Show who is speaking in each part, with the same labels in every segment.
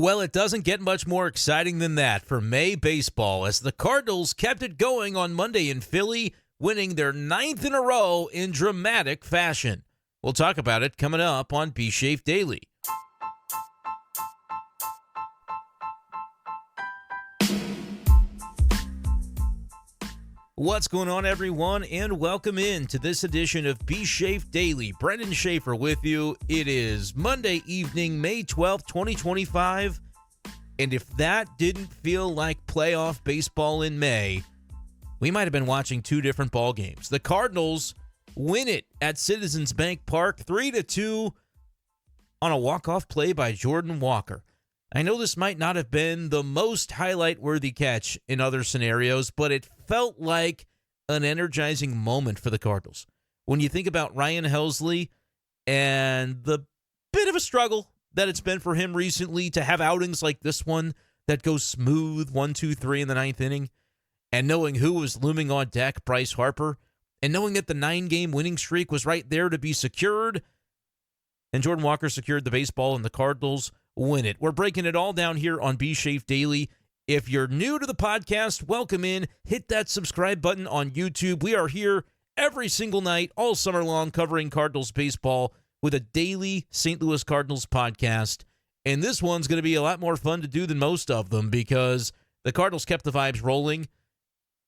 Speaker 1: Well, it doesn't get much more exciting than that for May baseball as the Cardinals kept it going on Monday in Philly, winning their 9th in a row in dramatic fashion. We'll talk about it coming up on b-schaeff Daily. What's going on, everyone, and welcome in to this edition of b-schaeff Daily. Brenden Schaeffer with you. It is Monday evening, May 12th, 2025, and if that didn't feel like playoff baseball in May, we might have been watching two different ball games. The Cardinals win it at Citizens Bank Park 3-2 on a walk-off play by Jordan Walker. I know this might not have been the most highlight-worthy catch in other scenarios, but it felt like an energizing moment for the Cardinals. When you think about Ryan Helsley and the bit of a struggle that it's been for him recently to have outings like this one that go smooth 1-2-3 in the ninth inning, and knowing who was looming on deck, Bryce Harper, and knowing that the 9-game winning streak was right there to be secured, and Jordan Walker secured the baseball and the Cardinals win it. We're breaking it all down here on b-schaeff Daily. If you're new to the podcast, welcome in. Hit that subscribe button on YouTube. We are here every single night, all summer long, covering Cardinals baseball with a daily St. Louis Cardinals podcast. And this one's going to be a lot more fun to do than most of them because the Cardinals kept the vibes rolling,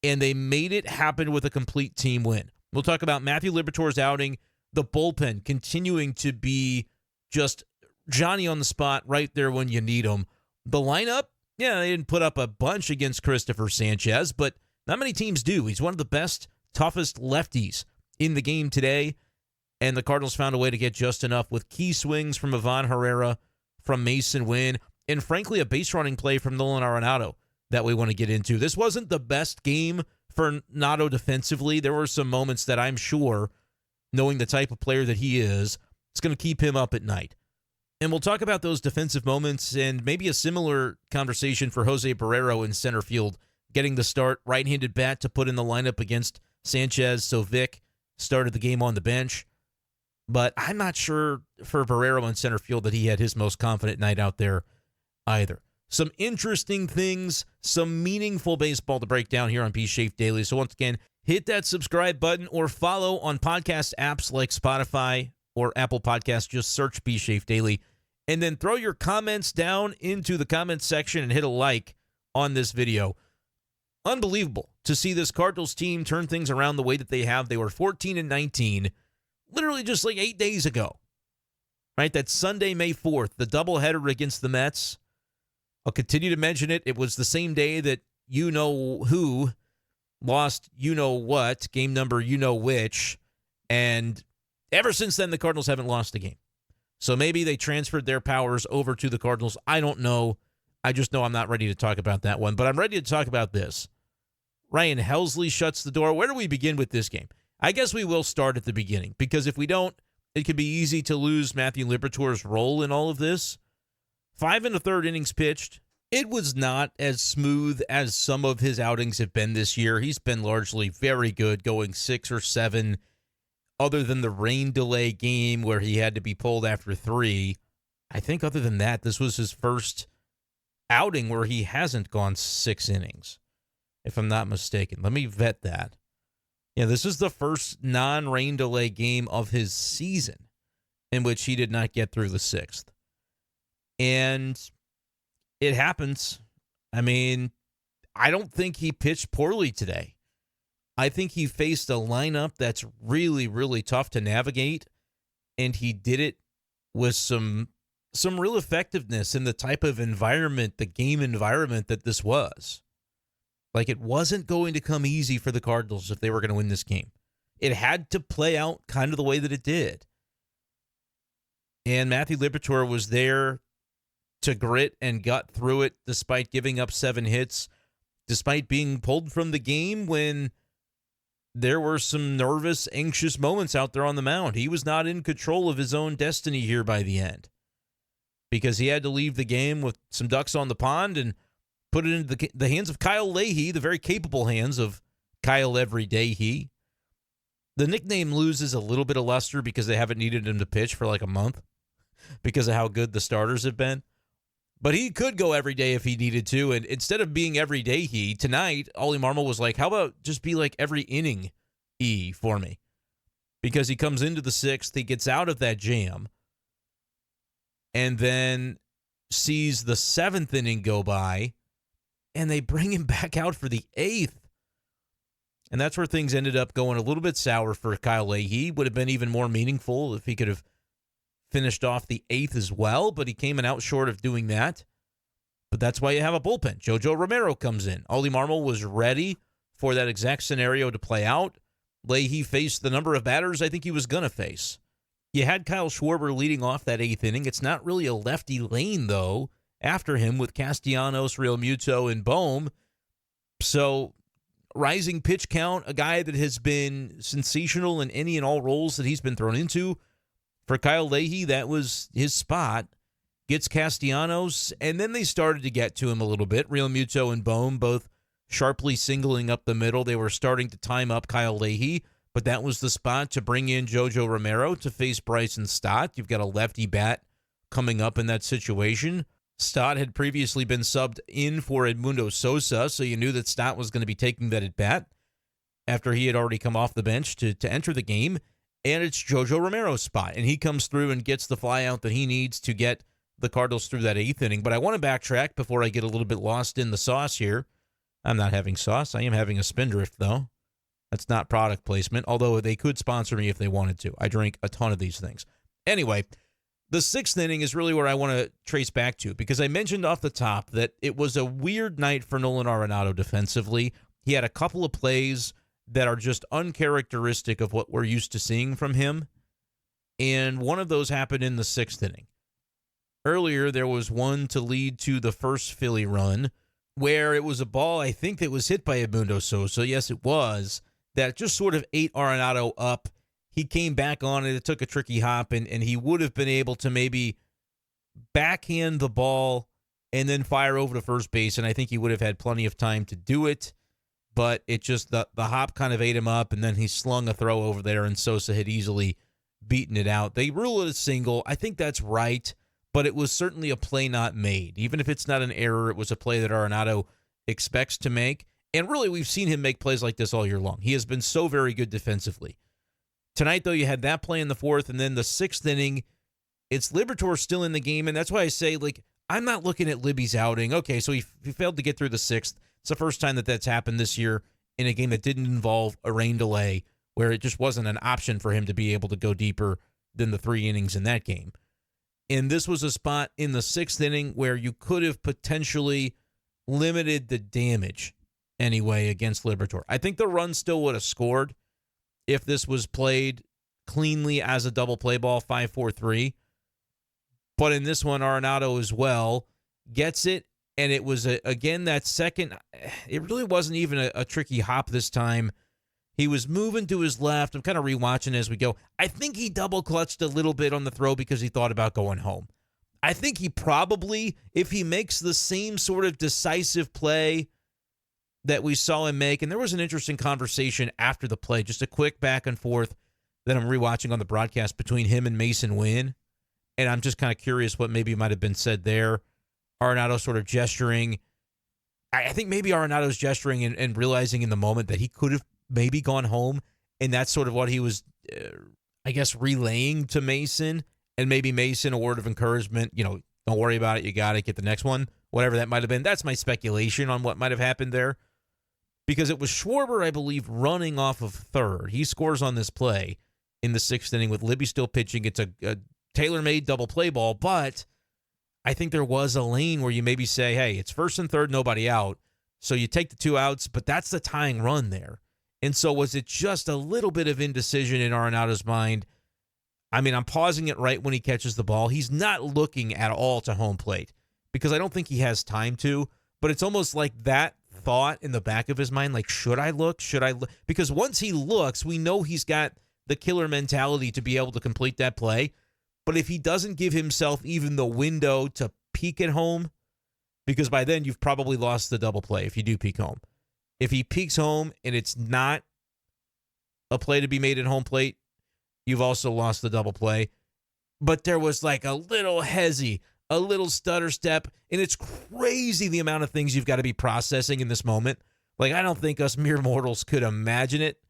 Speaker 1: and they made it happen with a complete team win. We'll talk about Matthew Liberatore's outing, the bullpen continuing to be just Johnny on the spot right there when you need him. The lineup, yeah, they didn't put up a bunch against Christopher Sanchez, but not many teams do. He's one of the best, toughest lefties in the game today, and the Cardinals found a way to get just enough with key swings from Herrera, from Masyn, Winn, and frankly, a base running play from Nolan Arenado that we want to get into. This wasn't the best game for Nato defensively. There were some moments that I'm sure, knowing the type of player that he is, it's going to keep him up at night. And we'll talk about those defensive moments and maybe a similar conversation for Jose Barrero in center field, getting the start, right-handed bat to put in the lineup against Sanchez, so Vic started the game on the bench. But I'm not sure for Barrero in center field that he had his most confident night out there either. Some interesting things, some meaningful baseball to break down here on b-schaeff Daily. So once again, hit that subscribe button or follow on podcast apps like Spotify or Apple Podcasts. Just search b-schaeff Daily. And then throw your comments down into the comments section and hit a like on this video. Unbelievable to see this Cardinals team turn things around the way that they have. They were 14-19, literally just like 8 days ago. Right? That's Sunday, May 4th, the doubleheader against the Mets. I'll continue to mention it. It was the same day that you-know-who lost you-know-what, game number you-know-which, and ever since then, the Cardinals haven't lost a game. So maybe they transferred their powers over to the Cardinals. I don't know. I just know I'm not ready to talk about that one. But I'm ready to talk about this. Ryan Helsley shuts the door. Where do we begin with this game? I guess we will start at the beginning, because if we don't, it could be easy to lose Matthew Liberatore's role in all of this. 5 1/3 innings pitched. It was not as smooth as some of his outings have been this year. He's been largely very good, going 6 or 7. Other than the rain delay game where he had to be pulled after 3, I think other than that, this was his first outing where he hasn't gone 6 innings, if I'm not mistaken. Let me vet that. Yeah, this is the first non-rain delay game of his season in which he did not get through the 6th. And it happens. I mean, I don't think he pitched poorly today. I think he faced a lineup that's really, really tough to navigate, and he did it with some real effectiveness in the type of environment, the game environment that this was. Like, it wasn't going to come easy for the Cardinals if they were going to win this game. It had to play out kind of the way that it did. And Matthew Liberatore was there to grit and gut through it despite giving up 7 hits, despite being pulled from the game when there were some nervous, anxious moments out there on the mound. He was not in control of his own destiny here by the end because he had to leave the game with some ducks on the pond and put it into the hands of Kyle Leahy, the very capable hands of Kyle Everydayhe. The nickname loses a little bit of luster because they haven't needed him to pitch for like a month because of how good the starters have been. But he could go every day if he needed to. And instead of being every day tonight, Ollie Marmol was like, how about just be like every inning E for me? Because he comes into the sixth, he gets out of that jam, and then sees the seventh inning go by, and they bring him back out for the eighth. And that's where things ended up going a little bit sour for Kyle Leahy. Would have been even more meaningful if he could have finished off the eighth as well, but he came out short of doing that. But that's why you have a bullpen. JoJo Romero comes in. Ollie Marmol was ready for that exact scenario to play out. Leahy faced the number of batters I think he was going to face. You had Kyle Schwarber leading off that eighth inning. It's not really a lefty lane, though, after him with Castellanos, Realmuto, and Bohm. So, rising pitch count, a guy that has been sensational in any and all roles that he's been thrown into. For Kyle Leahy, that was his spot. Gets Castellanos, and then they started to get to him a little bit. Realmuto and Bohm both sharply singling up the middle. They were starting to time up Kyle Leahy, but that was the spot to bring in JoJo Romero to face Bryson Stott. You've got a lefty bat coming up in that situation. Stott had previously been subbed in for Edmundo Sosa, so you knew that Stott was going to be taking that at bat after he had already come off the bench to enter the game. And it's JoJo Romero's spot, and he comes through and gets the fly out that he needs to get the Cardinals through that eighth inning. But I want to backtrack before I get a little bit lost in the sauce here. I'm not having sauce. I am having a Spindrift, though. That's not product placement, although they could sponsor me if they wanted to. I drink a ton of these things. Anyway, the sixth inning is really where I want to trace back to, because I mentioned off the top that it was a weird night for Nolan Arenado defensively. He had a couple of plays that are just uncharacteristic of what we're used to seeing from him, and one of those happened in the sixth inning. Earlier, there was one to lead to the first Philly run, where it was a ball, I think, that was hit by Edmundo Sosa. Yes, it was. That just sort of ate Arenado up. He came back on it. It took a tricky hop, and he would have been able to maybe backhand the ball and then fire over to first base, and I think he would have had plenty of time to do it. But it just, the hop kind of ate him up, and then he slung a throw over there, and Sosa had easily beaten it out. They rule it a single. I think that's right, but it was certainly a play not made. Even if it's not an error, it was a play that Arenado expects to make. And really, we've seen him make plays like this all year long. He has been so very good defensively. Tonight, though, you had that play in the fourth, and then the sixth inning, it's Liberatore still in the game, and that's why I say, like, I'm not looking at Libby's outing. Okay, so he failed to get through the sixth. It's the first time that that's happened this year in a game that didn't involve a rain delay, where it just wasn't an option for him to be able to go deeper than the 3 innings in that game. And this was a spot in the sixth inning where you could have potentially limited the damage anyway against Liberatore. I think the run still would have scored if this was played cleanly as a double play ball, 5-4-3. But in this one, Arenado as well gets it. And it was, again, that second, it really wasn't even a tricky hop this time. He was moving to his left. I'm kind of rewatching as we go. I think he double clutched a little bit on the throw because he thought about going home. I think he probably, if he makes the same sort of decisive play that we saw him make, and there was an interesting conversation after the play, just a quick back and forth that I'm rewatching on the broadcast between him and Masyn Winn. And I'm just kind of curious what maybe might have been said there. Arenado sort of gesturing. I think maybe Arenado's gesturing and realizing in the moment that he could have maybe gone home, and that's sort of what he was, I guess, relaying to Masyn, and maybe Masyn a word of encouragement, don't worry about it, you got it, get the next one, whatever that might have been. That's my speculation on what might have happened there, because it was Schwarber, I believe, running off of third. He scores on this play in the sixth inning with Libby still pitching. It's a tailor-made double play ball, but I think there was a lane where you maybe say, hey, it's first and third, nobody out. So you take the 2 outs, but that's the tying run there. And so was it just a little bit of indecision in Arenado's mind? I mean, I'm pausing it right when he catches the ball. He's not looking at all to home plate because I don't think he has time to, but it's almost like that thought in the back of his mind, like, should I look? Should I look? Because once he looks, we know he's got the killer mentality to be able to complete that play. But if he doesn't give himself even the window to peek at home, because by then you've probably lost the double play if you do peek home. If he peeks home and it's not a play to be made at home plate, you've also lost the double play. But there was like a little hezzy, a little stutter step, and it's crazy the amount of things you've got to be processing in this moment. Like, I don't think us mere mortals could imagine it,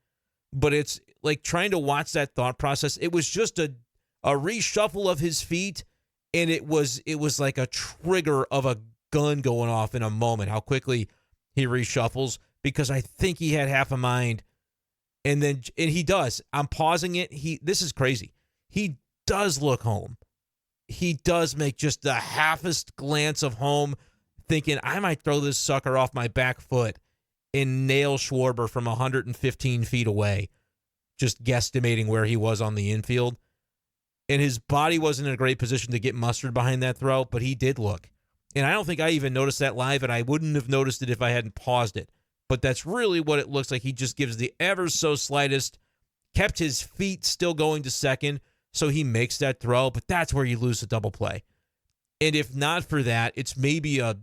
Speaker 1: but it's like trying to watch that thought process. It was just a reshuffle of his feet, and it was like a trigger of a gun going off in a moment, how quickly he reshuffles, because I think he had half a mind, and he does. I'm pausing it. This is crazy. He does look home. He does make just the halfest glance of home, thinking, I might throw this sucker off my back foot and nail Schwarber from 115 feet away, just guesstimating where he was on the infield. And his body wasn't in a great position to get mustard behind that throw, but he did look. And I don't think I even noticed that live, and I wouldn't have noticed it if I hadn't paused it. But that's really what it looks like. He just gives the ever so slightest, kept his feet still going to second, so he makes that throw, but that's where you lose the double play. And if not for that, it's maybe a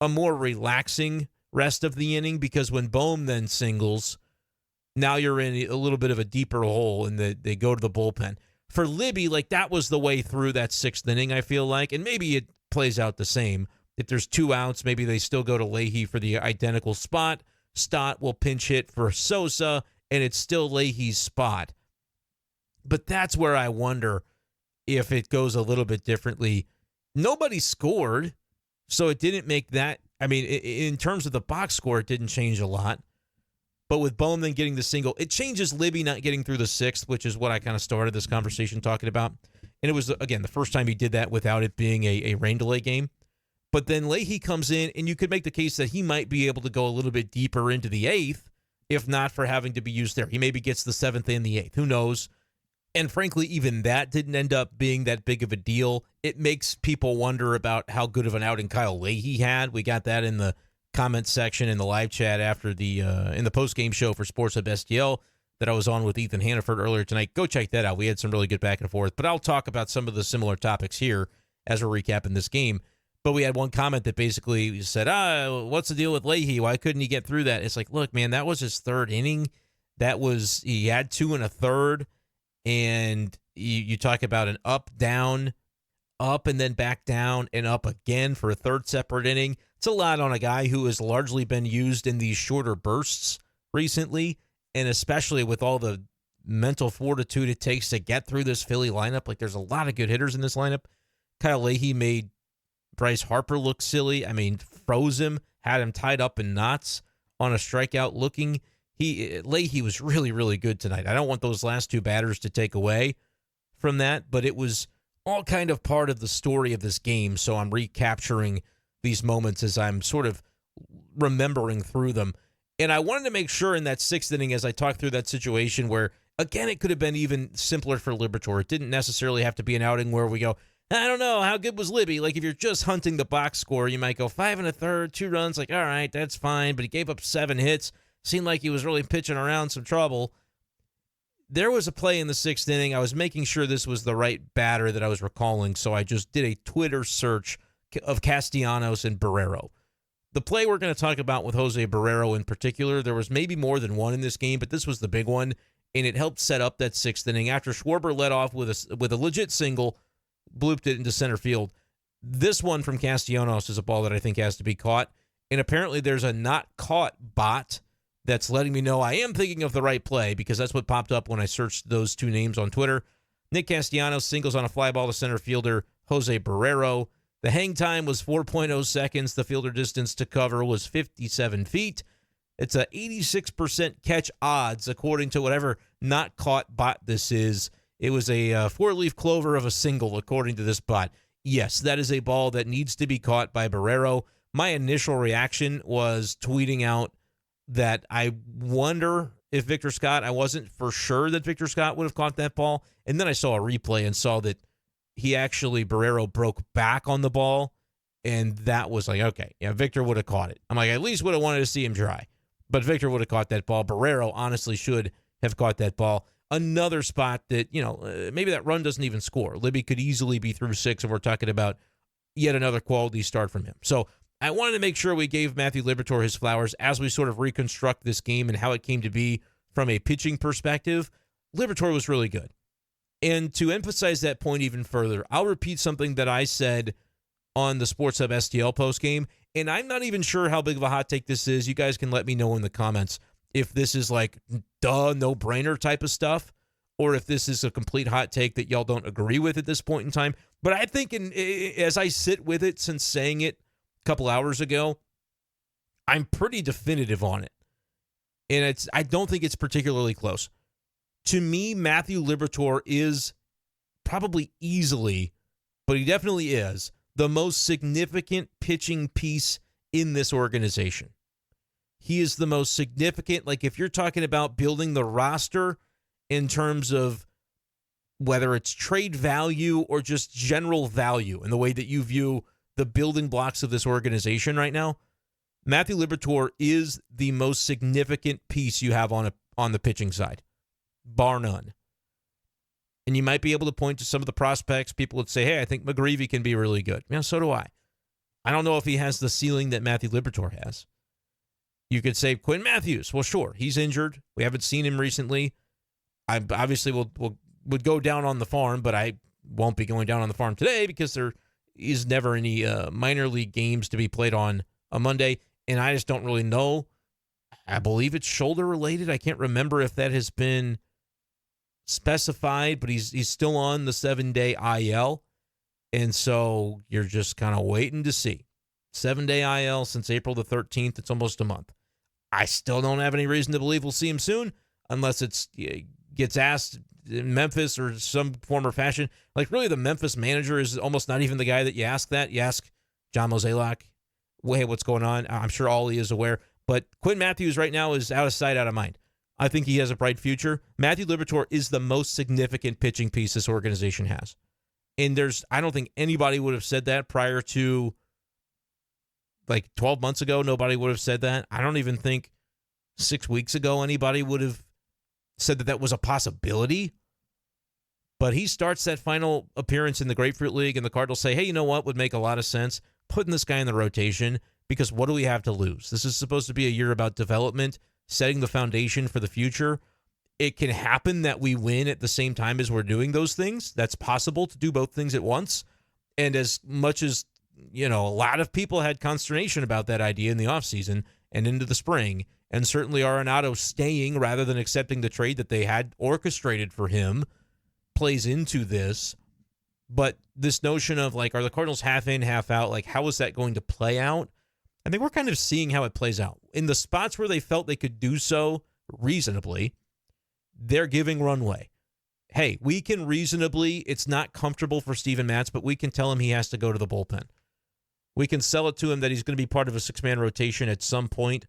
Speaker 1: more relaxing rest of the inning, because when Bohm then singles, now you're in a little bit of a deeper hole, and they go to the bullpen. For Libby, like, that was the way through that sixth inning, I feel like, and maybe it plays out the same. If there's 2 outs, maybe they still go to Leahy for the identical spot. Stott will pinch hit for Sosa, and it's still Leahy's spot. But that's where I wonder if it goes a little bit differently. Nobody scored, so it didn't make that. I mean, in terms of the box score, it didn't change a lot. But with Bohm then getting the single, it changes Libby not getting through the sixth, which is what I kind of started this conversation talking about. And it was, again, the first time he did that without it being a rain delay game. But then Leahy comes in, and you could make the case that he might be able to go a little bit deeper into the eighth, if not for having to be used there. He maybe gets the seventh and the eighth. Who knows? And frankly, even that didn't end up being that big of a deal. It makes people wonder about how good of an outing Kyle Leahy had. We got that in the comment section in the live chat after the in the post-game show for Sports Hub STL that I was on with Ethan Hannaford earlier tonight. Go check that out. We had some really good back and forth. But I'll talk about some of the similar topics here as we're recapping this game. But we had one comment that basically said, what's the deal with Leahy? Why couldn't he get through that? It's like, look, man, that was his third inning. He had 2 1/3. And you talk about an up, down, up, and then back down, and up again for a third separate inning. It's a lot on a guy who has largely been used in these shorter bursts recently, and especially with all the mental fortitude it takes to get through this Philly lineup. Like, there's a lot of good hitters in this lineup. Kyle Leahy made Bryce Harper look silly. I mean, froze him, had him tied up in knots on a strikeout looking. Leahy was really, really good tonight. I don't want those last 2 batters to take away from that, but it was all kind of part of the story of this game, so I'm recapturing these moments as I'm sort of remembering through them. And I wanted to make sure in that 6th inning, as I talked through that situation where, again, it could have been even simpler for Liberatore. It didn't necessarily have to be an outing where we go, I don't know, how good was Libby? Like, if you're just hunting the box score, you might go 5 1/3, 2 runs, like, all right, that's fine, but he gave up 7 hits. Seemed like he was really pitching around some trouble. There was a play in the 6th inning. I was making sure this was the right batter that I was recalling, so I just did a Twitter search of Castellanos and Barrero. The play we're going to talk about with Jose Barrero in particular, there was maybe more than one in this game, but this was the big one, and it helped set up that 6th inning. After Schwarber led off with a legit single, blooped it into center field. This one from Castellanos is a ball that I think has to be caught, and apparently there's a not caught bot that's letting me know I am thinking of the right play, because that's what popped up when I searched those 2 names on Twitter. Nick Castellanos singles on a fly ball to center fielder Jose Barrero. The hang time was 4.0 seconds. The fielder distance to cover was 57 feet. It's a 86% catch odds, according to whatever not caught bot this is. It was a 4-leaf clover of a single, according to this bot. Yes, that is a ball that needs to be caught by Barrero. My initial reaction was tweeting out that I wonder if Victor Scott, I wasn't for sure that Victor Scott would have caught that ball. And then I saw a replay and saw that Barrero broke back on the ball. And that was like, okay, yeah, Victor would have caught it. I'm like, at least would have wanted to see him try. But Victor would have caught that ball. Barrero honestly should have caught that ball. Another spot that, maybe that run doesn't even score. Libby could easily be through 6, and we're talking about yet another quality start from him. So I wanted to make sure we gave Matthew Liberatore his flowers as we sort of reconstruct this game and how it came to be from a pitching perspective. Liberatore was really good. And to emphasize that point even further, I'll repeat something that I said on the Sports Hub STL postgame, and I'm not even sure how big of a hot take this is. You guys can let me know in the comments if this is like no-brainer type of stuff, or if this is a complete hot take that y'all don't agree with at this point in time. But I think as I sit with it since saying it a couple hours ago, I'm pretty definitive on it. And I don't think it's particularly close. To me, Matthew Liberatore is probably easily, but he definitely is, the most significant pitching piece in this organization. He is the most significant, like if you're talking about building the roster in terms of whether it's trade value or just general value in the way that you view the building blocks of this organization right now, Matthew Liberatore is the most significant piece you have on the pitching side, bar none. And you might be able to point to some of the prospects. People would say, hey, I think McGreevy can be really good. Yeah, so do I. I don't know if he has the ceiling that Matthew Liberatore has. You could say Quinn Matthews. Well, sure, he's injured. We haven't seen him recently. I obviously would go down on the farm, but I won't be going down on the farm today because there is never any minor league games to be played on a Monday, and I just don't really know. I believe it's shoulder related. I can't remember if that has been specified, but he's still on the 7-day IL, and so you're just kind of waiting to see. 7-day IL since April the 13th. It's almost a month. I still don't have any reason to believe we'll see him soon, unless it gets asked in Memphis or some form or fashion. Like, really, the Memphis manager is almost not even the guy that you ask that. You ask John Mozeliak, hey, what's going on? I'm sure Ollie is aware. But Quinn Matthews right now is out of sight, out of mind. I think he has a bright future. Matthew Liberatore is the most significant pitching piece this organization has. And I don't think anybody would have said that prior to like 12 months ago. Nobody would have said that. I don't even think 6 weeks ago anybody would have said that was a possibility. But he starts that final appearance in the Grapefruit League, and the Cardinals say, hey, you know what would make a lot of sense? Putting this guy in the rotation, because what do we have to lose? This is supposed to be a year about development, setting the foundation for the future. It can happen that we win at the same time as we're doing those things. That's possible to do both things at once. And as much as, a lot of people had consternation about that idea in the offseason and into the spring, and certainly Arenado staying rather than accepting the trade that they had orchestrated for him plays into this. But this notion of, like, are the Cardinals half in, half out? Like, how is that going to play out? I think we're kind of seeing how it plays out. In the spots where they felt they could do so reasonably, they're giving runway. Hey, we can reasonably, it's not comfortable for Steven Matz, but we can tell him he has to go to the bullpen. We can sell it to him that he's going to be part of a six-man rotation at some point,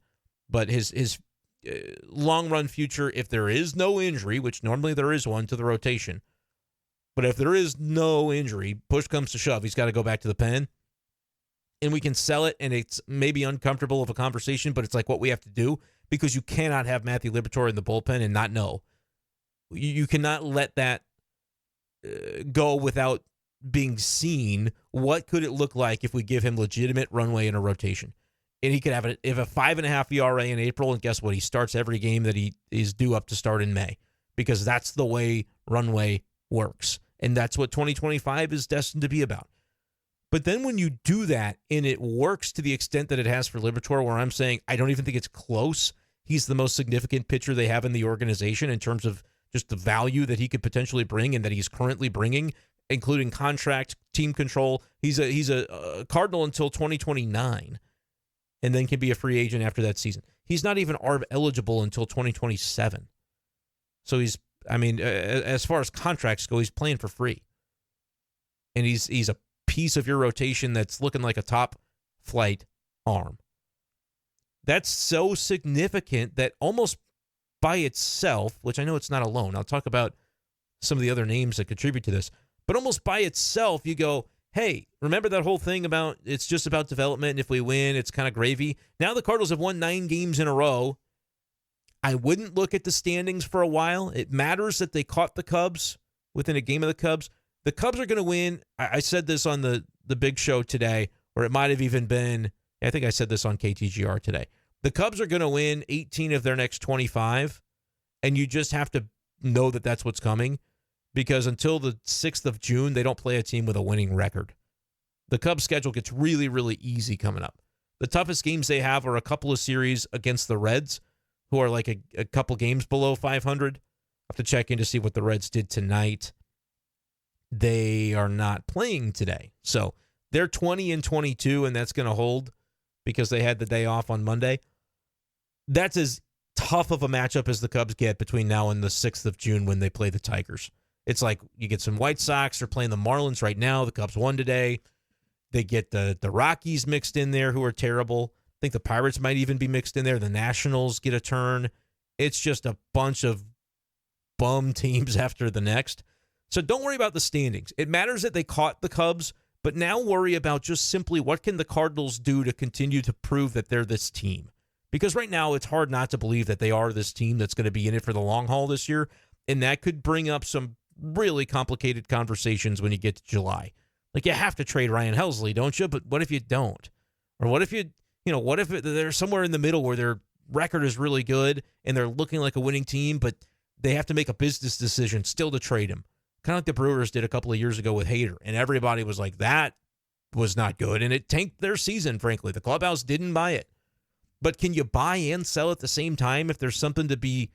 Speaker 1: but his long-run future, if there is no injury, which normally there is one to the rotation, but if there is no injury, push comes to shove, he's got to go back to the pen. And we can sell it, and it's maybe uncomfortable of a conversation, but it's like what we have to do, because you cannot have Matthew Liberatore in the bullpen and not know. You cannot let that go without being seen. What could it look like if we give him legitimate runway in a rotation? And he could have a 5.5 ERA in April, and guess what? He starts every game that he is due up to start in May, because that's the way runway works. And that's what 2025 is destined to be about. But then when you do that and it works to the extent that it has for Liberatore, where I'm saying I don't even think it's close, he's the most significant pitcher they have in the organization in terms of just the value that he could potentially bring and that he's currently bringing, including contract, team control. He's a Cardinal until 2029 and then can be a free agent after that season. He's not even ARB eligible until 2027. So as far as contracts go, he's playing for free. And he's a piece of your rotation that's looking like a top flight arm. That's so significant that almost by itself, which I know it's not alone, I'll talk about some of the other names that contribute to this, but almost by itself, you go, hey, remember that whole thing about it's just about development, and if we win, it's kind of gravy? Now the Cardinals have won 9 games in a row. I wouldn't look at the standings for a while. It matters that they caught the Cubs within a game of the Cubs. The Cubs are going to win. I said this on the big show today, or it might have even been, I think I said this on KTGR today. The Cubs are going to win 18 of their next 25, and you just have to know that that's what's coming, because until the 6th of June, they don't play a team with a winning record. The Cubs' schedule gets really, really easy coming up. The toughest games they have are a couple of series against the Reds, who are like a couple games below 500. I have to check in to see what the Reds did tonight. They are not playing today. So they're 20-22, and that's going to hold because they had the day off on Monday. That's as tough of a matchup as the Cubs get between now and the 6th of June when they play the Tigers. It's like you get some White Sox. They're playing the Marlins right now. The Cubs won today. They get the Rockies mixed in there, who are terrible. I think the Pirates might even be mixed in there. The Nationals get a turn. It's just a bunch of bum teams after the next. So don't worry about the standings. It matters that they caught the Cubs, but now worry about just simply what can the Cardinals do to continue to prove that they're this team. Because right now it's hard not to believe that they are this team that's going to be in it for the long haul this year, and that could bring up some really complicated conversations when you get to July. Like, you have to trade Ryan Helsley, don't you? But what if you don't? Or what if what if they're somewhere in the middle where their record is really good and they're looking like a winning team, but they have to make a business decision still to trade him? Kind of like the Brewers did a couple of years ago with Herrera, and everybody was like, that was not good, and it tanked their season, frankly. The clubhouse didn't buy it. But can you buy and sell at the same time if there's something to be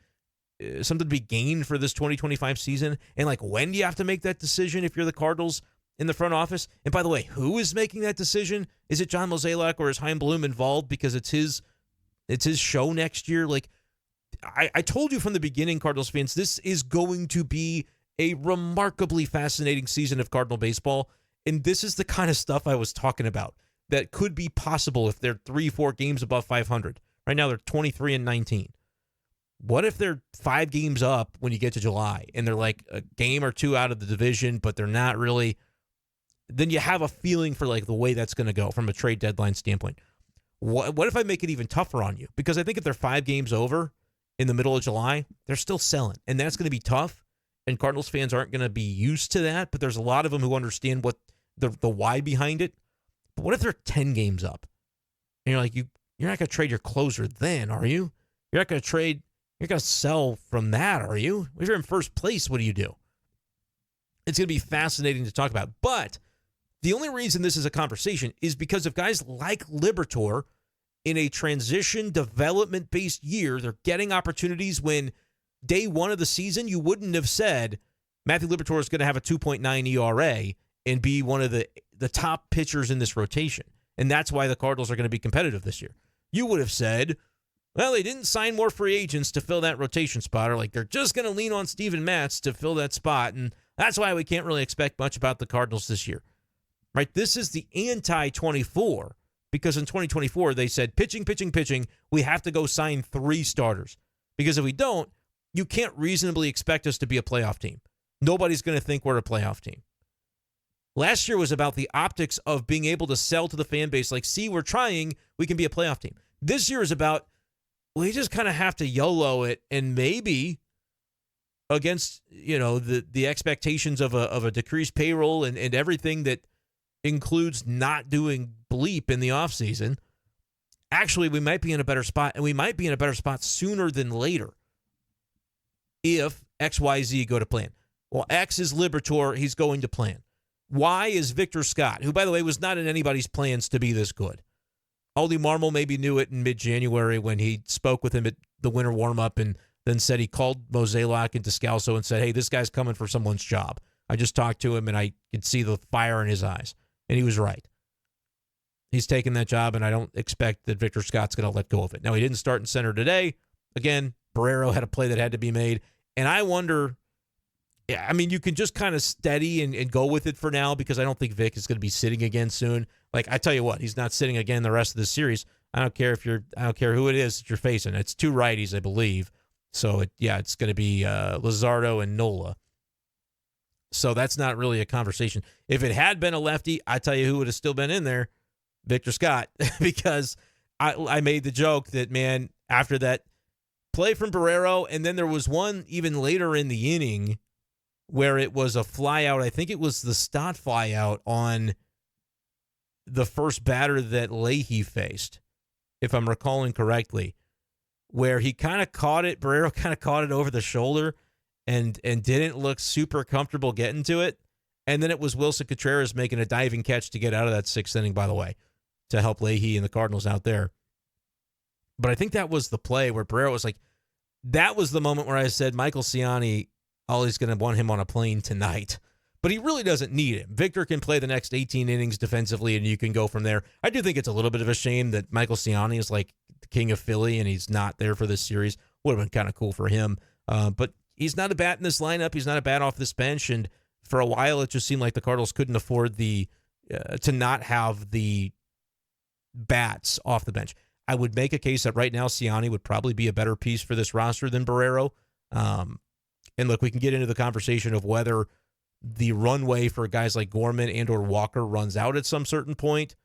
Speaker 1: gained for this 2025 season? And like, when do you have to make that decision if you're the Cardinals in the front office? And by the way, who is making that decision? Is it John Mozeliak or is Chaim Bloom involved because it's his show next year? Like, I told you from the beginning, Cardinals fans, this is going to be a remarkably fascinating season of Cardinal baseball. And this is the kind of stuff I was talking about that could be possible if they're 3-4 games above 500. Right now they're 23-19. What if they're 5 games up when you get to July and they're like a game or two out of the division, but they're not really? Then you have a feeling for like the way that's going to go from a trade deadline standpoint. What if I make it even tougher on you? Because I think if they're 5 games over in the middle of July, they're still selling, and that's going to be tough. And Cardinals fans aren't going to be used to that, but there's a lot of them who understand what the why behind it. But what if they're 10 games up? And you're like, you're not going to trade your closer then, are you? You're not going to trade, you're going to sell from that, are you? If you're in first place, what do you do? It's going to be fascinating to talk about. But the only reason this is a conversation is because of guys like Liberatore in a transition development-based year. They're getting opportunities when day one of the season, you wouldn't have said Matthew Liberatore is going to have a 2.9 ERA and be one of the top pitchers in this rotation. And that's why the Cardinals are going to be competitive this year. You would have said, well, they didn't sign more free agents to fill that rotation spot, or like they're just going to lean on Steven Matz to fill that spot, and that's why we can't really expect much about the Cardinals this year. Right? This is the anti-24, because in 2024 they said pitching. We have to go sign 3 starters, because if we don't, you can't reasonably expect us to be a playoff team. Nobody's going to think we're a playoff team. Last year was about the optics of being able to sell to the fan base, like, see, we're trying, we can be a playoff team. This year is about, we just kind of have to YOLO it, and maybe against, the expectations of a decreased payroll and everything that includes not doing bleep in the offseason, actually we might be in a better spot, and we might be in a better spot sooner than later if XYZ go to plan. Well, X is Liberatore, he's going to plan. Y is Victor Scott, who, by the way, was not in anybody's plans to be this good. Aldi Marmol maybe knew it in mid-January when he spoke with him at the winter warm-up and then said he called Mozeliak and Descalso and said, hey, this guy's coming for someone's job. I just talked to him, and I could see the fire in his eyes. And he was right. He's taken that job, and I don't expect that Victor Scott's going to let go of it. Now, he didn't start in center today. Again, Herrera had a play that had to be made. And I wonder, you can just kind of steady and go with it for now, because I don't think Vic is going to be sitting again soon. Like, I tell you what, he's not sitting again the rest of the series. I don't care who it is that you're facing. It's 2 righties, I believe. So, it's going to be Luzardo and Nola. So that's not really a conversation. If it had been a lefty, I tell you who would have still been in there, Victor Scott, because I made the joke that, man, after that play from Barrero, and then there was one even later in the inning where it was a flyout. I think it was the Stott flyout on the first batter that Leahy faced, if I'm recalling correctly, where he kind of caught it, Barrero kind of caught it over the shoulder and didn't look super comfortable getting to it. And then it was Wilson Contreras making a diving catch to get out of that 6th inning, by the way, to help Leahy and the Cardinals out there. But I think that was the play where Barrero was like, that was the moment where I said, Michael Ciani, Ollie's going to want him on a plane tonight. But he really doesn't need him. Victor can play the next 18 innings defensively, and you can go from there. I do think it's a little bit of a shame that Michael Ciani is like the king of Philly, and he's not there for this series. Would have been kind of cool for him. But he's not a bat in this lineup. He's not a bat off this bench. And for a while, it just seemed like the Cardinals couldn't afford to not have the bats off the bench. I would make a case that right now Ciani would probably be a better piece for this roster than Barrero. And look, we can get into the conversation of whether the runway for guys like Gorman and or Walker runs out at some certain point.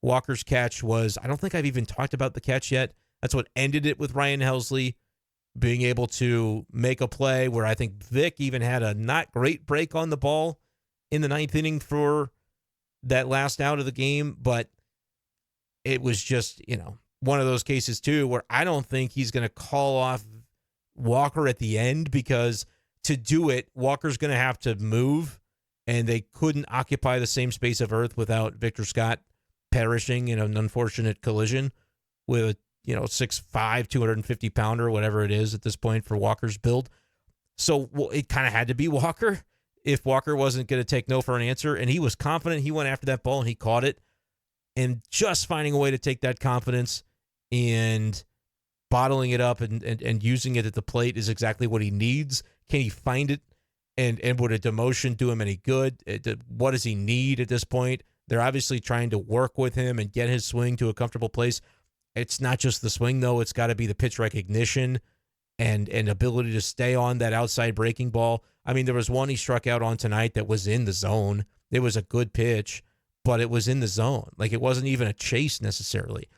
Speaker 1: Walker's catch was, I don't think I've even talked about the catch yet. That's what ended it with Ryan Helsley being able to make a play where I think Vic even had a not great break on the ball in the 9th inning for that last out of the game. But it was just, one of those cases too, where I don't think he's going to call off Walker at the end, because to do it, Walker's going to have to move, and they couldn't occupy the same space of earth without Victor Scott perishing in an unfortunate collision with a 6'5", 250-pounder, whatever it is at this point for Walker's build. So it kind of had to be Walker if Walker wasn't going to take no for an answer, and he was confident. He went after that ball, and he caught it. And just finding a way to take that confidence and bottling it up and using it at the plate is exactly what he needs. Can he find it? And would a demotion do him any good? What does he need at this point? They're obviously trying to work with him and get his swing to a comfortable place. It's not just the swing, though. It's got to be the pitch recognition and ability to stay on that outside breaking ball. I mean, there was one he struck out on tonight that was in the zone. It was a good pitch, but it was in the zone. Like, it wasn't even a chase necessarily.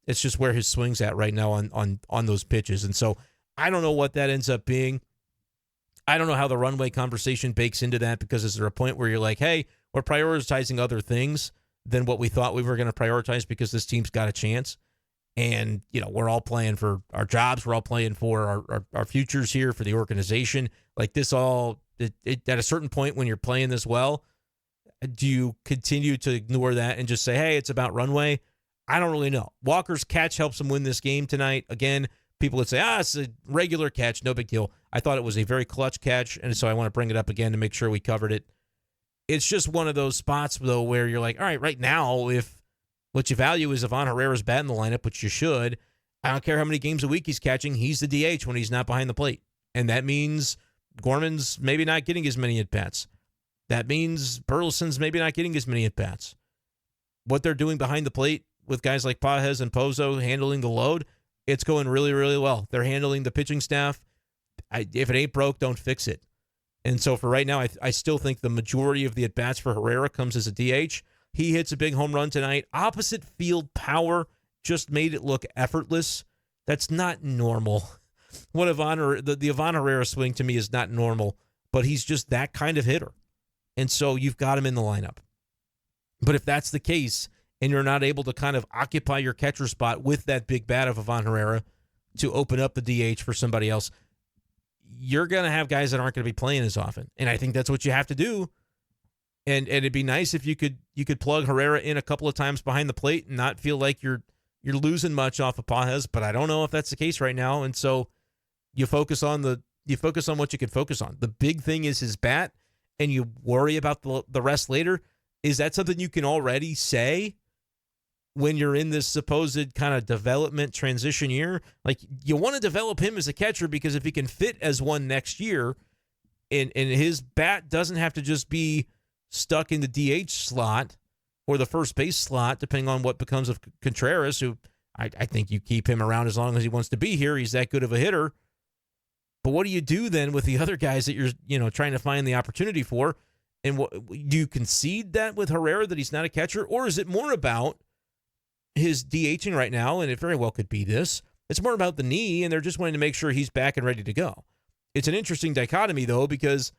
Speaker 1: It's just where his swing's at right now on those pitches. And so I don't know what that ends up being. I don't know how the runway conversation bakes into that, because is there a point where you're like, hey, we're prioritizing other things than what we thought we were going to prioritize because this team's got a chance? And, we're all playing for our jobs. We're all playing for our futures here for the organization. Like, this all, at a certain point when you're playing this well, do you continue to ignore that and just say, hey, it's about runway? I don't really know. Walker's catch helps him win this game tonight. Again, people would say, it's a regular catch, no big deal. I thought it was a very clutch catch, and so I want to bring it up again to make sure we covered it. It's just one of those spots, though, where you're like, all right now, if what you value is Ivan Herrera's bat in the lineup, which you should, I don't care how many games a week he's catching, he's the DH when he's not behind the plate. And that means Gorman's maybe not getting as many at-bats. That means Burleson's maybe not getting as many at-bats. What they're doing behind the plate with guys like Pages and Pozo handling the load, it's going really, really well. They're handling the pitching staff. If it ain't broke, don't fix it. And so for right now, I still think the majority of the at-bats for Herrera comes as a DH. He hits a big home run tonight. Opposite field power just made it look effortless. That's not normal. The Ivan Herrera swing to me is not normal, but he's just that kind of hitter. And so you've got him in the lineup. But if that's the case, and you're not able to kind of occupy your catcher spot with that big bat of Ivan Herrera to open up the DH for somebody else, you're going to have guys that aren't going to be playing as often. And I think that's what you have to do. And it'd be nice if you could plug Herrera in a couple of times behind the plate and not feel like you're losing much off of Pages, but I don't know if that's the case right now. And so you focus on what you can focus on. The big thing is his bat, and you worry about the rest later. Is that something you can already say when you're in this supposed kind of development transition year? Like, you want to develop him as a catcher, because if he can fit as one next year, and his bat doesn't have to just be stuck in the DH slot or the first base slot, depending on what becomes of Contreras, who I think you keep him around as long as he wants to be here. He's that good of a hitter. But what do you do then with the other guys that you're trying to find the opportunity for? And do you concede that with Herrera, that he's not a catcher? Or is it more about his DHing right now, and it very well could be this. It's more about the knee, and they're just wanting to make sure he's back and ready to go. It's an interesting dichotomy, though, because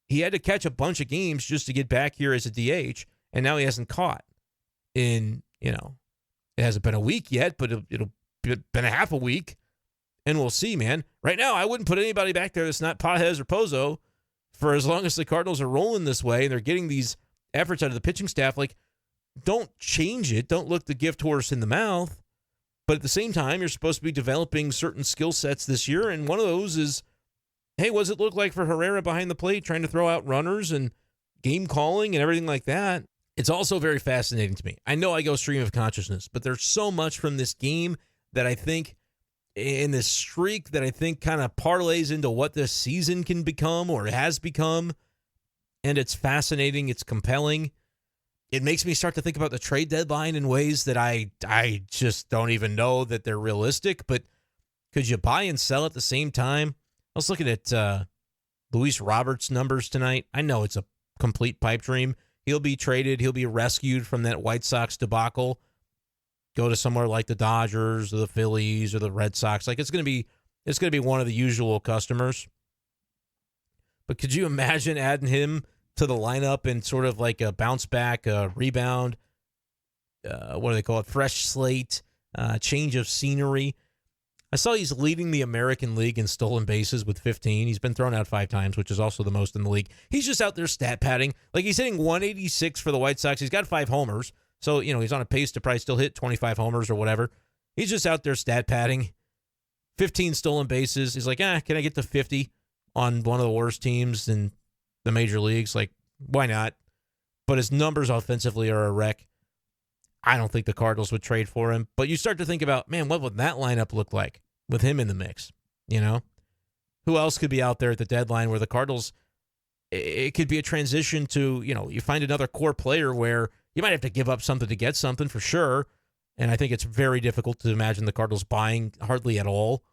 Speaker 1: he had to catch a bunch of games just to get back here as a DH, and now he hasn't caught in, it hasn't been a week yet, but it'll been a half a week, and we'll see, man. Right now, I wouldn't put anybody back there that's not Pages or Pozo for as long as the Cardinals are rolling this way and they're getting these efforts out of the pitching staff, like, don't change it. Don't look the gift horse in the mouth. But at the same time, you're supposed to be developing certain skill sets this year, and one of those is, hey, what does it look like for Herrera behind the plate trying to throw out runners and game calling and everything like that? It's also very fascinating to me. I know I go stream of consciousness, but there's so much from this game that I think, in this streak, that I think kind of parlays into what this season can become or has become. And it's fascinating. It's compelling. It makes me start to think about the trade deadline in ways that I just don't even know that they're realistic. But could you buy and sell at the same time? I was looking at Luis Roberts' numbers tonight. I know it's a complete pipe dream. He'll be traded. He'll be rescued from that White Sox debacle. Go to somewhere like the Dodgers or the Phillies or the Red Sox. Like, it's going to be one of the usual customers. But could you imagine adding him to the lineup in sort of like a bounce back, rebound, what do they call it? Fresh slate, change of scenery. I saw he's leading the American League in stolen bases with 15. He's been thrown out 5 times, which is also the most in the league. He's just out there stat padding. Like, he's hitting 186 for the White Sox. He's got 5 homers. So, he's on a pace to probably still hit 25 homers or whatever. He's just out there stat padding. 15 stolen bases. He's like, can I get to 50 on one of the worst teams in the major leagues? Like, why not? But his numbers offensively are a wreck. I don't think the Cardinals would trade for him. But you start to think about, man, what would that lineup look like with him in the mix? Who else could be out there at the deadline where the Cardinals, it could be a transition to, you find another core player where you might have to give up something to get something for sure. And I think it's very difficult to imagine the Cardinals buying hardly at all,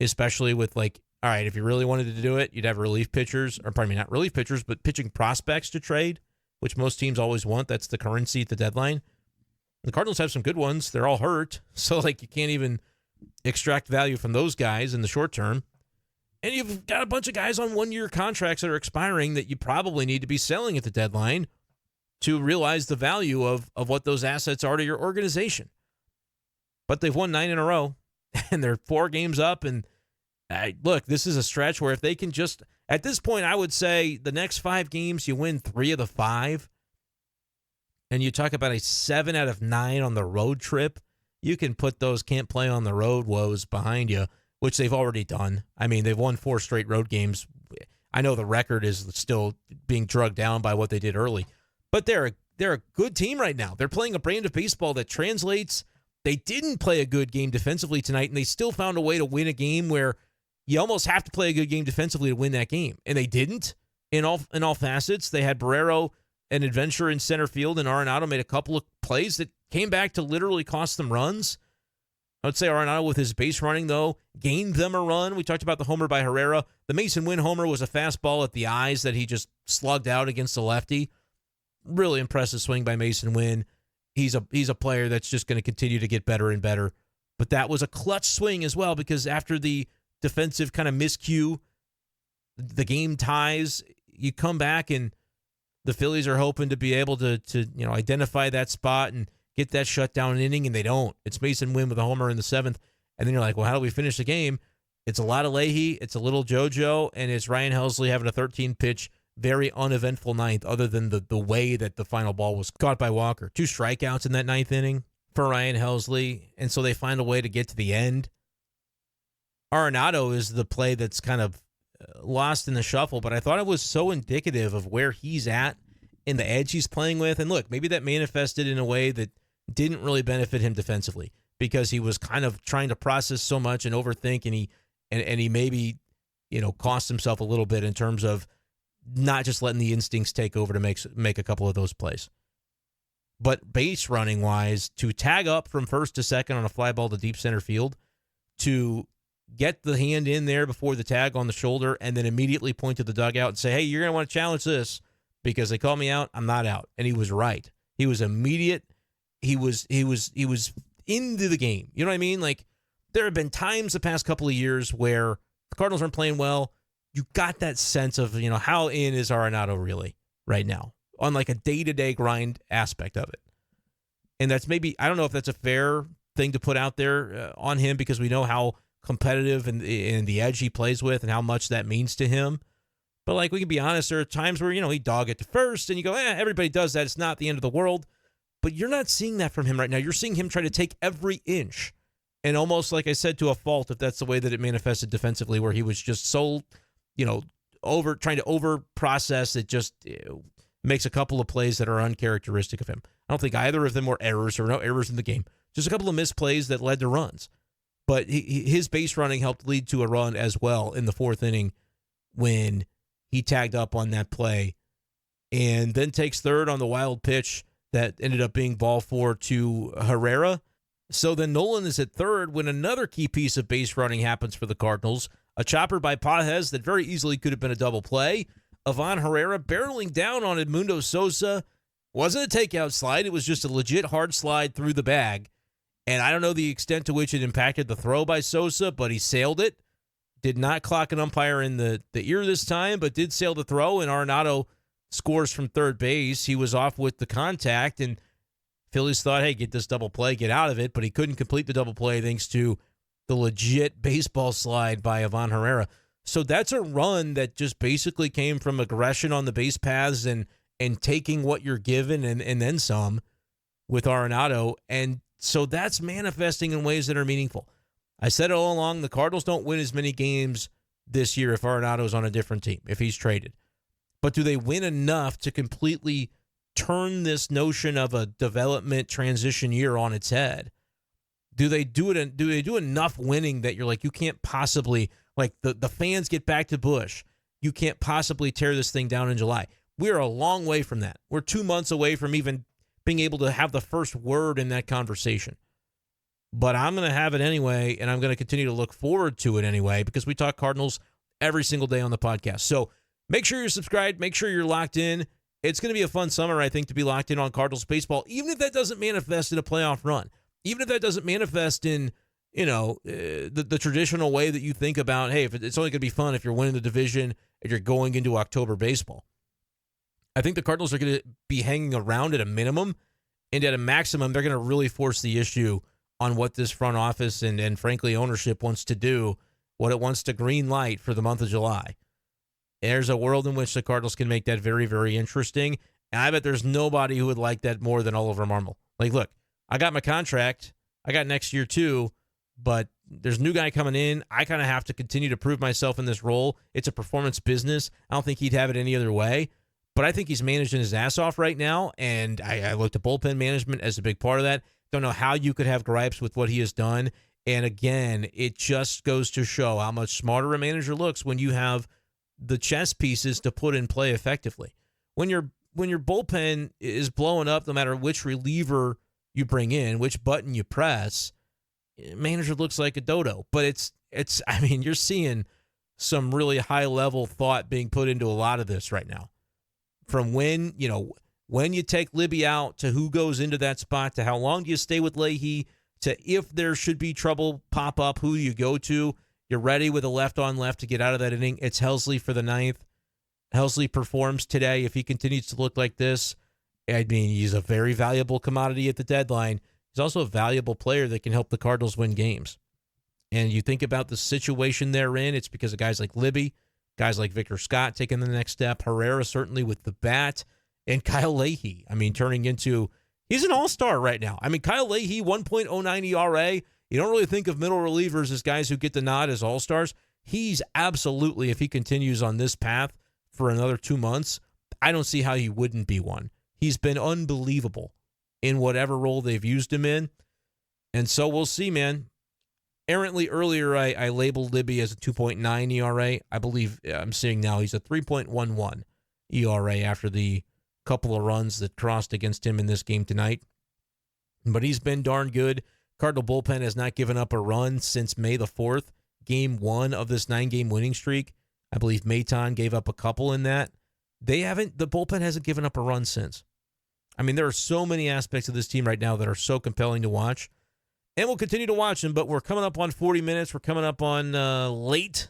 Speaker 1: especially with, like, all right, if you really wanted to do it, you'd have relief pitchers, or pardon me, not relief pitchers, but pitching prospects to trade, which most teams always want. That's the currency at the deadline. The Cardinals have some good ones. They're all hurt. So, like, you can't even extract value from those guys in the short term. And you've got a bunch of guys on 1-year contracts that are expiring that you probably need to be selling at the deadline to realize the value of what those assets are to your organization. But they've won 9 in a row, and they're 4 games up. And look, this is a stretch where if they can just, at this point, I would say the next 5 games, you win 3 of the 5. And you talk about a 7 out of 9 on the road trip. You can put those can't play on the road woes behind you, which they've already done. I mean, they've won 4 straight road games. I know the record is still being drugged down by what they did early, but they're a good team right now. They're playing a brand of baseball that translates. They didn't play a good game defensively tonight, and they still found a way to win a game where you almost have to play a good game defensively to win that game, and they didn't in all facets. They had Barrero, an adventure in center field, and Arenado made a couple of plays that came back to literally cost them runs. I would say Arenado, with his base running, though, gained them a run. We talked about the homer by Herrera. The Masyn Winn homer was a fastball at the eyes that he just slugged out against the lefty. Really impressive swing by Masyn Winn. He's a player that's just going to continue to get better and better. But that was a clutch swing as well, because after the defensive kind of miscue, the game ties, you come back and the Phillies are hoping to be able to identify that spot and get that shutdown inning, and they don't. It's Masyn Winn with a homer in the 7th, and then you're like, well, how do we finish the game? It's a lot of Leahy, it's a little JoJo, and it's Ryan Helsley having a 13-pitch, very uneventful 9th, other than the way that the final ball was caught by Walker. 2 strikeouts in that 9th inning for Ryan Helsley, and so they find a way to get to the end. Arenado is the play that's kind of lost in the shuffle, but I thought it was so indicative of where he's at and the edge he's playing with. And look, maybe that manifested in a way that didn't really benefit him defensively, because he was kind of trying to process so much and overthink, and he maybe cost himself a little bit in terms of not just letting the instincts take over to make a couple of those plays. But base running wise, to tag up from first to second on a fly ball to deep center field, to get the hand in there before the tag on the shoulder, and then immediately point to the dugout and say, hey, you're going to want to challenge this because they call me out. I'm not out. And he was right. He was immediate. He was into the game. You know what I mean? Like, there have been times the past couple of years where the Cardinals aren't playing well. You got that sense of, how in is Arenado really right now on like a day-to-day grind aspect of it. And that's maybe, I don't know if that's a fair thing to put out there on him, because we know how competitive and the edge he plays with and how much that means to him. But, like, we can be honest, there are times where, he dog it to first, and you go, everybody does that. It's not the end of the world. But you're not seeing that from him right now. You're seeing him try to take every inch. And almost, like I said, to a fault, if that's the way that it manifested defensively, where he was just so, trying to over-process. It just makes a couple of plays that are uncharacteristic of him. I don't think either of them were errors or no errors in the game. Just a couple of misplays that led to runs. But his base running helped lead to a run as well in the fourth inning when he tagged up on that play and then takes third on the wild pitch that ended up being ball four to Herrera. So then Nolan is at third when another key piece of base running happens for the Cardinals. A chopper by Pages that very easily could have been a double play. Ivan Herrera barreling down on Edmundo Sosa. Wasn't a takeout slide. It was just a legit hard slide through the bag. And I don't know the extent to which it impacted the throw by Sosa, but he sailed it. Did not clock an umpire in the ear this time, but did sail the throw, and Arenado scores from third base. He was off with the contact, and Phillies thought, hey, get this double play, get out of it, but he couldn't complete the double play thanks to the legit baseball slide by Ivan Herrera. So that's a run that just basically came from aggression on the base paths and taking what you're given and then some with Arenado. And so that's manifesting in ways that are meaningful. I said it all along, the Cardinals don't win as many games this year if Arenado's on a different team, if he's traded. But do they win enough to completely turn this notion of a development transition year on its head? Do they do it? Do they do enough winning that you're like, you can't possibly, like the fans get back to Busch, you can't possibly tear this thing down in July? We're a long way from that. We're 2 months away from even being able to have the first word in that conversation. But I'm going to have it anyway, and I'm going to continue to look forward to it anyway because we talk Cardinals every single day on the podcast. So make sure you're subscribed. Make sure you're locked in. It's going to be a fun summer, I think, to be locked in on Cardinals baseball, even if that doesn't manifest in a playoff run, even if that doesn't manifest in, the traditional way that you think about, hey, if it's only going to be fun if you're winning the division, if you're going into October baseball. I think the Cardinals are going to be hanging around at a minimum, and at a maximum, they're going to really force the issue on what this front office and frankly, ownership wants to do, what it wants to green light for the month of July. There's a world in which the Cardinals can make that very, very interesting, and I bet there's nobody who would like that more than Oliver Marmol. Like, look, I got my contract. I got next year too, but there's a new guy coming in. I kind of have to continue to prove myself in this role. It's a performance business. I don't think he'd have it any other way. But I think he's managing his ass off right now, and I looked at bullpen management as a big part of that. Don't know how you could have gripes with what he has done. And again, it just goes to show how much smarter a manager looks when you have the chess pieces to put in play effectively. When your bullpen is blowing up, no matter which reliever you bring in, which button you press, manager looks like a dodo. But it's you're seeing some really high level thought being put into a lot of this right now. From when you take Libby out to who goes into that spot to how long do you stay with Leahy to if there should be trouble pop up, who do you go to? You're ready with a left on left to get out of that inning. It's Helsley for the ninth. Helsley performs today. If he continues to look like this, he's a very valuable commodity at the deadline. He's also a valuable player that can help the Cardinals win games. And you think about the situation they're in, it's because of guys like Libby, guys like Victor Scott taking the next step, Herrera certainly with the bat, and Kyle Leahy. Turning into, he's an all-star right now. Kyle Leahy, 1.09 ERA. You don't really think of middle relievers as guys who get the nod as all-stars. He's absolutely, if he continues on this path for another 2 months, I don't see how he wouldn't be one. He's been unbelievable in whatever role they've used him in. And so we'll see, man. Errantly earlier, I labeled Libby as a 2.9 ERA. I believe I'm seeing now he's a 3.11 ERA after the couple of runs that crossed against him in this game tonight. But he's been darn good. Cardinal bullpen has not given up a run since May the 4th, game 1 of this 9-game winning streak. I believe Maton gave up a couple in that. The bullpen hasn't given up a run since. There are so many aspects of this team right now that are so compelling to watch. And we'll continue to watch them, but we're coming up on 40 minutes. We're coming up on late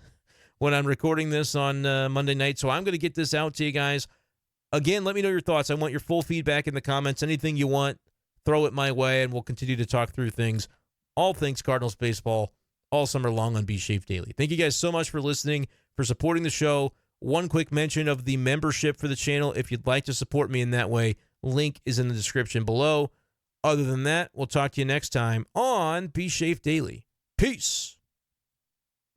Speaker 1: when I'm recording this on Monday night. So I'm going to get this out to you guys. Again, let me know your thoughts. I want your full feedback in the comments. Anything you want, throw it my way, and we'll continue to talk through things, all things Cardinals baseball, all summer long on B-Schaeff Daily. Thank you guys so much for listening, for supporting the show, One quick mention of the membership for the channel. If you'd like to support me in that way, link is in the description below. Other than that, we'll talk to you next time on B-Schaeff Daily. Peace.